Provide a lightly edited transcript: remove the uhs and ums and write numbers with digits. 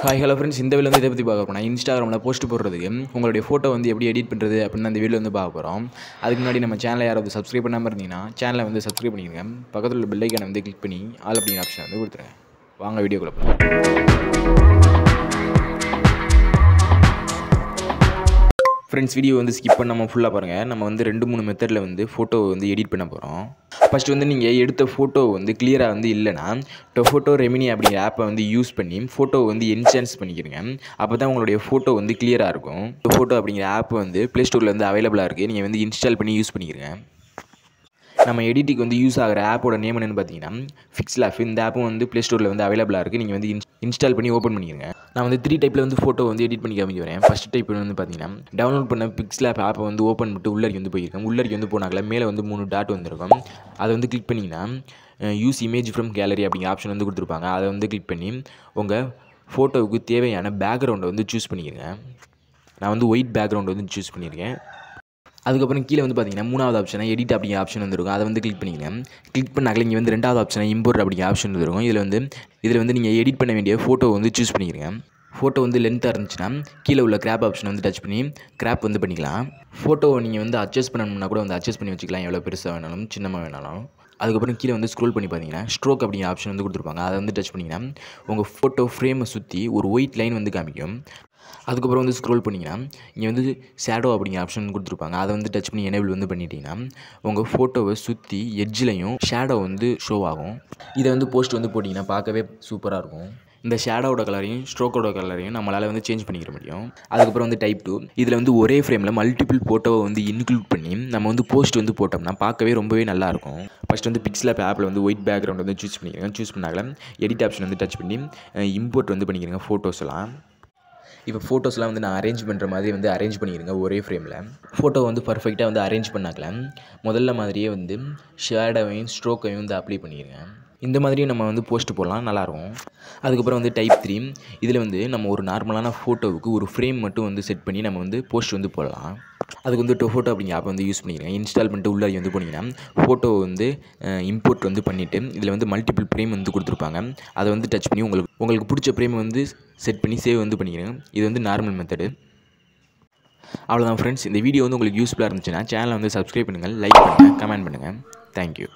Hi hello friends, இந்த video வந்து இதை பற்றி பார்க்க போகிறோம். இன்ஸ்டாகிராமில் போஸ்ட் போடுறதுக்கு உங்களுடைய ஃபோட்டோ வந்து எப்படி எடிட் பண்ணுறது அப்படின்னு அந்த வீடியோ வந்து பார்க்க போகிறோம். அதுக்கு முன்னாடி நம்ம சேனலை யாராவது சப்ஸ்கிரைப் பண்ணாமல் இருந்தீங்கன்னா சேனலை வந்து சப்ஸ்கிரைப் பண்ணிடுங்க. பக்கத்தில் உள்ள பெல் ஐக்கானை வந்து கிளிக் பண்ணி ஆல் அப்படிங்கிற ஆப்ஷனை வந்து கொடுத்துருங்க. வாங்க வீடியோக்குள்ள போகலாம். ஃப்ரெண்ட்ஸ், வீடியோ வந்து ஸ்கிப் பண்ணாமல் ஃபுல்லாக பாருங்கள். நம்ம வந்து 2-3 மெத்தடில் வந்து ஃபோட்டோ வந்து எடிட் பண்ண போகிறோம். ஃபஸ்ட்டு வந்து நீங்கள் எடுத்த ஃபோட்டோ வந்து கிளியராக வந்து இல்லைனா ஃபோட்டோ ரெமினி அப்படிங்கிற ஆப்பை வந்து யூஸ் பண்ணி ஃபோட்டோவை வந்து என்ஹான்ஸ் பண்ணிக்கிறங்க. அப்போ தான் உங்களுடைய ஃபோட்டோ வந்து கிளியராக இருக்கும். ஃபோட்டோ அப்படிங்கிற ஆப் வந்து ப்ளே ஸ்டோரில் வந்து அவைலபிளாக இருக்குது. நீங்கள் வந்து இன்ஸ்டால் பண்ணி யூஸ் பண்ணிக்கிறங்க. நம்ம எடிட்டுக்கு வந்து யூஸ் ஆகிற ஆப்போட நேம் என்னென்னு பார்த்தீங்கன்னா ஃபிக்ஸ்லாப். இந்த ஆப்பும் வந்து ப்ளே ஸ்டோரில் வந்து அவைலபிளாக இருக்குது. நீங்கள் வந்து இன்ஸ்டால் பண்ணி ஓப்பன் பண்ணிக்கிறங்க. நான் வந்து 3 டைப்பில் வந்து ஃபோட்டோ வந்து எடிட் பண்ணி காமிக்கிறேன். ஃபஸ்ட் டைப் வந்து பார்த்தீங்கன்னா டவுன்லோட் பண்ண ஃபிக்ஸ்லாப் ஆப்பை வந்து ஓப்பன் பண்ணிட்டு உள்ளே வந்து போயிருக்கேன். உள்ளே வந்து போனாங்களே மேலே வந்து 3 டாட் வந்திருக்கும். அதை வந்து கிளிக் பண்ணிங்கன்னா யூஸ் இமேஜ் ஃப்ரம் கேலரி அப்படிங்கிற ஆப்ஷன் வந்து கொடுத்துருப்பாங்க. அதை வந்து கிளிக் பண்ணி உங்கள் ஃபோட்டோவுக்கு தேவையான பேக்ரவுண்டை வந்து சூஸ் பண்ணிக்கிறேங்க. நான் வந்து ஒயிட் பேக்ரவுண்ட் வந்து சூஸ் பண்ணியிருக்கேன். அதுக்கப்புறம் கீழே வந்து பார்த்தீங்கன்னா 3வது ஆப்ஷனை எடிட் அப்படிங்கிற ஆப்ஷன் வந்துருக்கும். அதை வந்து கிளிக் பண்ணிக்கிறேன். கிளிக் பண்ணாங்களே இங்கே வந்து 2வது ஆப்ஷனை இம்போர்ட் அப்படிங்கிற ஆப்ஷன் வந்துருக்கும். இதில் வந்து நீங்கள் எடிட் பண்ண வேண்டிய ஃபோட்டோ வந்து சூஸ் பண்ணிக்கிறீங்க. ஃபோட்டோ வந்து லென்த்தாக இருந்துச்சுன்னா கீழே உள்ள கிராப் ஆப்ஷனை வந்து டச் பண்ணி கிராப் வந்து பண்ணிக்கலாம். ஃபோட்டோவை நீங்கள் வந்து அட்ஜஸ்ட் பண்ணணும்னா கூட வந்து அட்ஜஸ்ட் பண்ணி வச்சுக்கலாம். எவ்வளோ பெருசாக வேணாலும் சின்னமாக வேணாலும். அதுக்கப்புறம் கீழே வந்து ஸ்க்ரோல் பண்ணி பார்த்தீங்கன்னா ஸ்ட்ரோக் அப்படிங்கிற ஆப்ஷன் வந்து கொடுத்துருப்பாங்க. அதை வந்து டச் பண்ணிங்கன்னா உங்கள் ஃபோட்டோ ஃப்ரேமை சுற்றி ஒரு ஒயிட் லைன் வந்து காமிக்கும். அதுக்கப்புறம் வந்து ஸ்க்ரோல் பண்ணிங்கன்னா இங்கே வந்து ஷேடோ அப்படிங்கிற ஆப்ஷன் கொடுத்துருப்பாங்க. அதை வந்து டச் பண்ணி எனேபிள் வந்து பண்ணிட்டீங்கன்னா உங்கள் ஃபோட்டோவை சுற்றி எட்ஜ்லையும் ஷேடோ வந்து ஷோ ஆகும். இதை வந்து போஸ்ட் வந்து போட்டிங்கன்னா பார்க்கவே சூப்பராக இருக்கும். இந்த ஷேடோட கலரையும் ஸ்ட்ரோக்கோட கலரையும் நம்மளால் வந்து சேஞ்ச் பண்ணிக்க முடியும். அதுக்கப்புறம் வந்து டைப் 2. இதில் வந்து ஒரே ஃப்ரேமில் மல்டிபிள் ஃபோட்டோவை வந்து இன்க்ளூட் பண்ணி நம்ம வந்து போஸ்ட் வந்து போட்டோம்னா பார்க்கவே ரொம்பவே நல்லாயிருக்கும். ஃபஸ்ட் வந்து பிக்ஸ்லாப் ஆப்பில் வந்து ஒயிட் பேக்ரவுண்ட் வந்து சூஸ் பண்ணிக்கிறேன். சூஸ் பண்ணாங்களே எடிட் ஆப்ஷன் வந்து டச் பண்ணி இம்போர்ட் வந்து பண்ணிக்கிறேங்க ஃபோட்டோஸ் எல்லாம். இப்போ ஃபோட்டோஸ்லாம் வந்து நான் அரேஞ்ச் பண்ணுற மாதிரி வந்து அரேஞ்ச் பண்ணிக்கிறேங்க ஒரே ஃப்ரேமில். ஃபோட்டோ வந்து பர்ஃபெக்டாக வந்து அரேஞ்ச் பண்ணாக்கல முதல்ல மாதிரியே வந்து ஷேடோவையும் ஸ்ட்ரோக்கையும் வந்து அப்ளை பண்ணிக்கிறேங்க. இந்த மாதிரியும் நம்ம வந்து போஸ்ட் போடலாம், நல்லாயிருக்கும். அதுக்கப்புறம் வந்து டைப் 3. இதில் வந்து நம்ம ஒரு நார்மலான ஃபோட்டோவுக்கு ஒரு ஃப்ரேம் மட்டும் வந்து செட் பண்ணி நம்ம வந்து போஸ்ட் வந்து போடலாம். அதுக்கு வந்து ஃபோட்டோ அப்படிங்கிற ஆப் வந்து யூஸ் பண்ணிக்கிறேன். இன்ஸ்டால் பண்ணிட்டு உள்ளே வந்து போனீங்கன்னா ஃபோட்டோ வந்து இம்போர்ட் வந்து பண்ணிவிட்டு இதில் வந்து மல்டிபிள் ஃப்ரேம் வந்து கொடுத்துருப்பாங்க. அதை வந்து டச் பண்ணி உங்களுக்கு பிடிச்ச ஃப்ரேம் வந்து செட் பண்ணி சேவ் வந்து பண்ணிக்கிறேன். இது வந்து நார்மல் மெத்தடு. அவ்வளோதான் ஃப்ரெண்ட்ஸ். இந்த வீடியோ வந்து உங்களுக்கு யூஸ்ஃபுல்லாக இருந்துச்சுன்னா சேனலை வந்து சப்ஸ்கிரைப் பண்ணுங்கள், லைக் பண்ணுங்கள், கமெண்ட் பண்ணுங்கள். தேங்க்யூ.